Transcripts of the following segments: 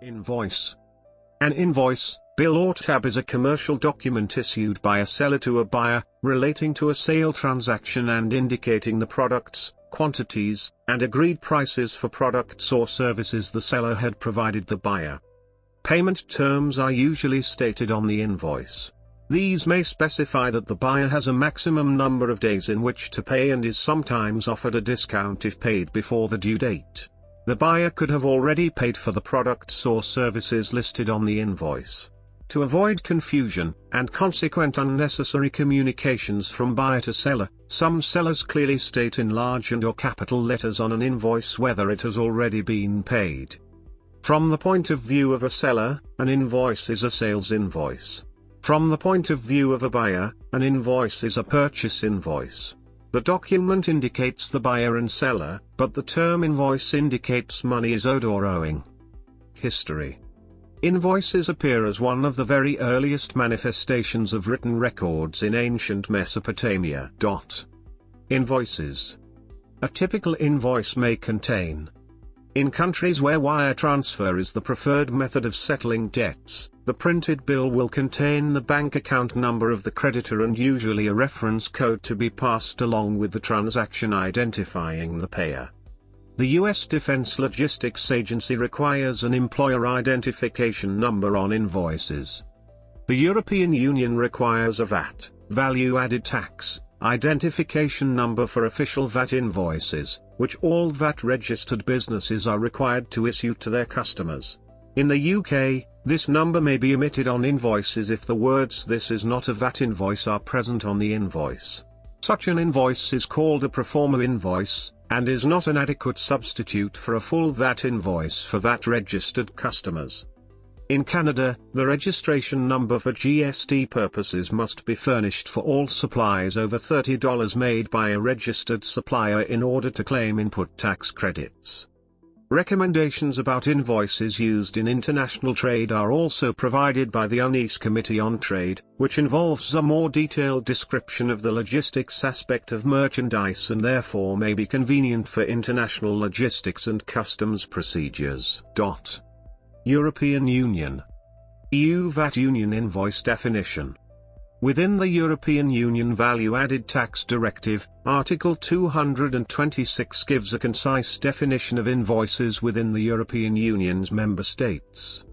Invoice. An invoice, bill or tab is a commercial document issued by a seller to a buyer, relating to a sale transaction and indicating the products, quantities, and agreed prices for products or services the seller had provided the buyer. Payment terms are usually stated on the invoice. These may specify that the buyer has a maximum number of days in which to pay and is sometimes offered a discount if paid before the due date. The buyer could have already paid for the products or services listed on the invoice. To avoid confusion, and consequent unnecessary communications from buyer to seller, some sellers clearly state in large and/or capital letters on an invoice whether it has already been paid. From the point of view of a seller, an invoice is a sales invoice. From the point of view of a buyer, an invoice is a purchase invoice. The document indicates the buyer and seller, but the term invoice indicates money is owed or owing. History. Invoices appear as one of the very earliest manifestations of written records in ancient Mesopotamia. Invoices. A typical invoice may contain. In countries where wire transfer is the preferred method of settling debts, the printed bill will contain the bank account number of the creditor and usually a reference code to be passed along with the transaction identifying the payer. The U.S. Defense Logistics Agency requires an employer identification number on invoices. The European Union requires a VAT, value-added tax, identification number for official VAT invoices, which all VAT-registered businesses are required to issue to their customers. In the UK, this number may be omitted on invoices if the words "This is not a VAT invoice" are present on the invoice. Such an invoice is called a pro forma invoice, and is not an adequate substitute for a full VAT invoice for VAT-registered customers. In Canada, the registration number for GST purposes must be furnished for all supplies over $30 made by a registered supplier in order to claim input tax credits. Recommendations about invoices used in international trade are also provided by the UNIS Committee on Trade, which involves a more detailed description of the logistics aspect of merchandise and therefore may be convenient for international logistics and customs procedures. European Union. EU VAT Union Invoice Definition. Within the European Union Value-Added Tax Directive, Article 226 gives a concise definition of invoices within the European Union's member states.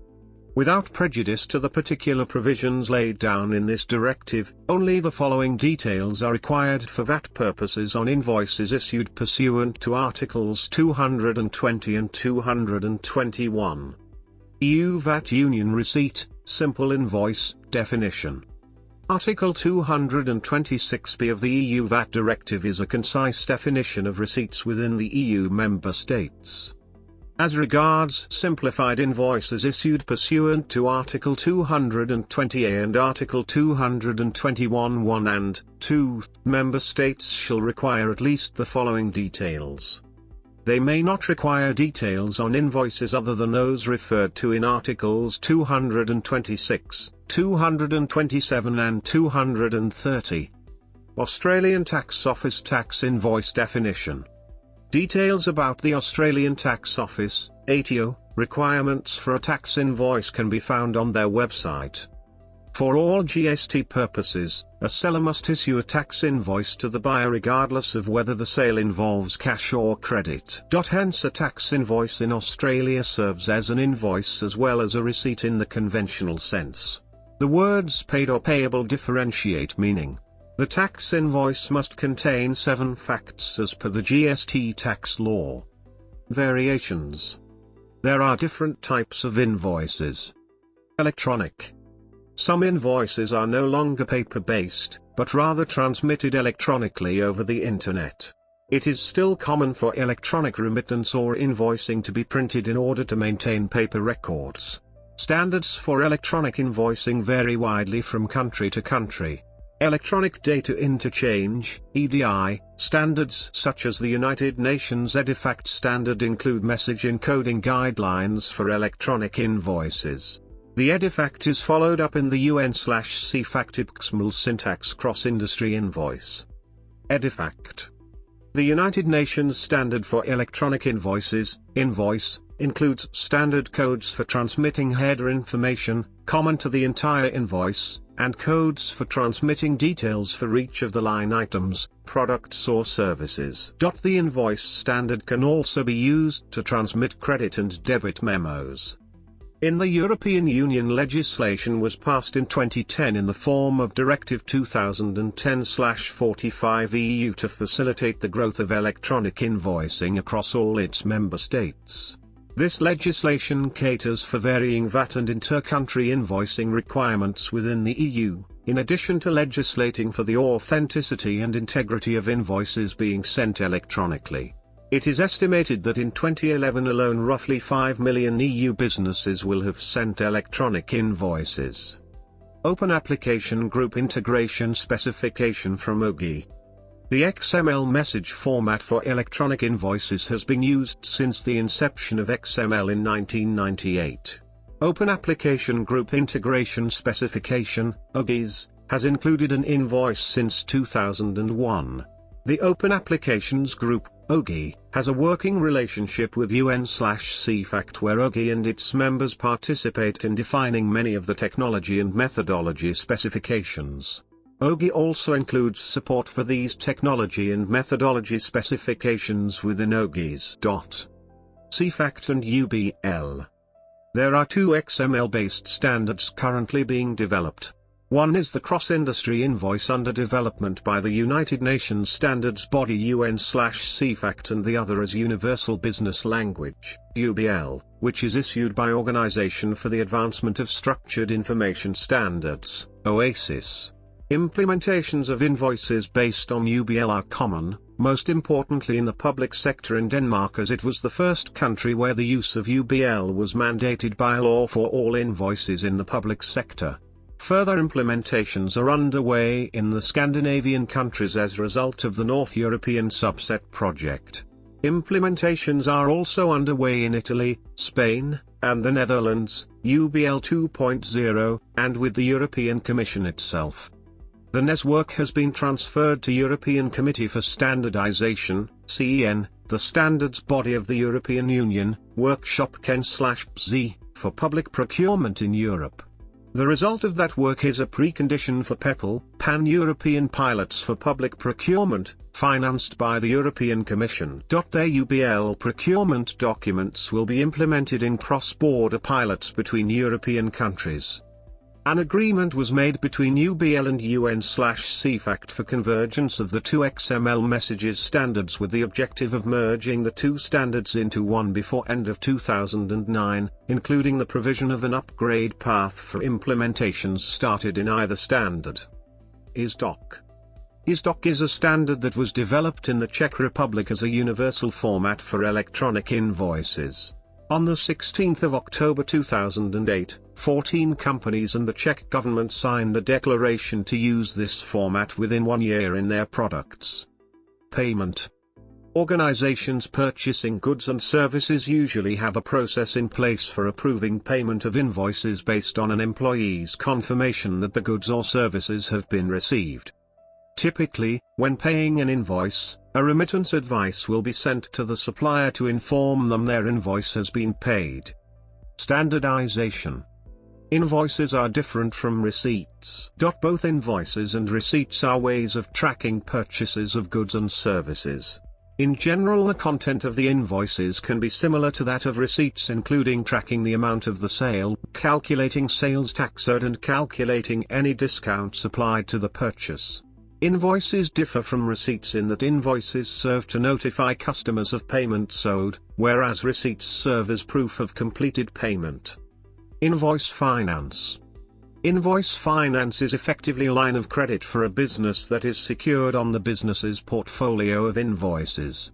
Without prejudice to the particular provisions laid down in this directive, only the following details are required for VAT purposes on invoices issued pursuant to Articles 220 and 221. EU VAT Union Receipt, Simple Invoice, Definition. Article 226b of the EU VAT Directive is a concise definition of receipts within the EU member states. As regards simplified invoices issued pursuant to Article 220a and Article 221(1) and 2, member states shall require at least the following details. They may not require details on invoices other than those referred to in Articles 226, 227 and 230. Australian Tax Office Tax Invoice Definition. Details about the Australian Tax Office, ATO, requirements for a tax invoice can be found on their website. For all GST purposes, a seller must issue a tax invoice to the buyer regardless of whether the sale involves cash or credit. Hence a tax invoice in Australia serves as an invoice as well as a receipt in the conventional sense. The words paid or payable differentiate meaning. The tax invoice must contain 7 facts as per the GST tax law. Variations. There are different types of invoices. Electronic. Some invoices are no longer paper-based, but rather transmitted electronically over the Internet. It is still common for electronic remittance or invoicing to be printed in order to maintain paper records. Standards for electronic invoicing vary widely from country to country. Electronic Data Interchange (EDI) standards such as the United Nations EDIFACT standard include message encoding guidelines for electronic invoices. The EDIFACT is followed up in the UN/CFACT XML syntax cross-industry invoice. EDIFACT. The United Nations Standard for Electronic Invoices, Invoice, includes standard codes for transmitting header information, common to the entire invoice, and codes for transmitting details for each of the line items, products or services. The invoice standard can also be used to transmit credit and debit memos. In the European Union, legislation was passed in 2010 in the form of Directive 2010/45/EU to facilitate the growth of electronic invoicing across all its member states. This legislation caters for varying VAT and inter-country invoicing requirements within the EU, in addition to legislating for the authenticity and integrity of invoices being sent electronically. It is estimated that in 2011 alone roughly 5 million EU businesses will have sent electronic invoices. Open Application Group Integration Specification from OGI. The XML message format for electronic invoices has been used since the inception of XML in 1998. Open Application Group Integration Specification, OGIS, has included an invoice since 2001. The Open Applications Group, OGI, has a working relationship with UN/CFACT where OGI and its members participate in defining many of the technology and methodology specifications. OGI also includes support for these technology and methodology specifications within OGI's. CFACT and UBL. There are two XML-based standards currently being developed. One is the Cross-Industry Invoice under development by the United Nations Standards Body UN/CFACT, and the other is Universal Business Language, UBL, which is issued by Organization for the Advancement of Structured Information Standards, OASIS. Implementations of invoices based on UBL are common, most importantly in the public sector in Denmark, as it was the first country where the use of UBL was mandated by law for all invoices in the public sector. Further implementations are underway in the Scandinavian countries as a result of the North European Subset project. Implementations are also underway in Italy, Spain, and the Netherlands, UBL 2.0, and with the European Commission itself. The NES work has been transferred to European Committee for Standardization, CEN, the standards body of the European Union, workshop CEN/PZ, for public procurement in Europe. The result of that work is a precondition for PEPL, Pan-European Pilots for Public Procurement, financed by the European Commission. Their UBL procurement documents will be implemented in cross-border pilots between European countries. An agreement was made between UBL and UN/CFACT for convergence of the two XML messages standards with the objective of merging the two standards into one before end of 2009, including the provision of an upgrade path for implementations started in either standard. ISDOC. ISDOC is a standard that was developed in the Czech Republic as a universal format for electronic invoices. On the 16th of October 2008, 14 companies and the Czech government signed a declaration to use this format within 1 year in their products. Payment. Organizations purchasing goods and services usually have a process in place for approving payment of invoices based on an employee's confirmation that the goods or services have been received. Typically, when paying an invoice, a remittance advice will be sent to the supplier to inform them their invoice has been paid. Standardization. Invoices are different from receipts. Both invoices and receipts are ways of tracking purchases of goods and services. In general, the content of the invoices can be similar to that of receipts, including tracking the amount of the sale, calculating sales tax owed, and calculating any discounts applied to the purchase. Invoices differ from receipts in that invoices serve to notify customers of payments owed, whereas receipts serve as proof of completed payment. Invoice Finance. Invoice finance is effectively a line of credit for a business that is secured on the business's portfolio of invoices.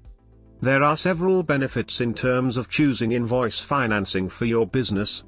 There are several benefits in terms of choosing invoice financing for your business,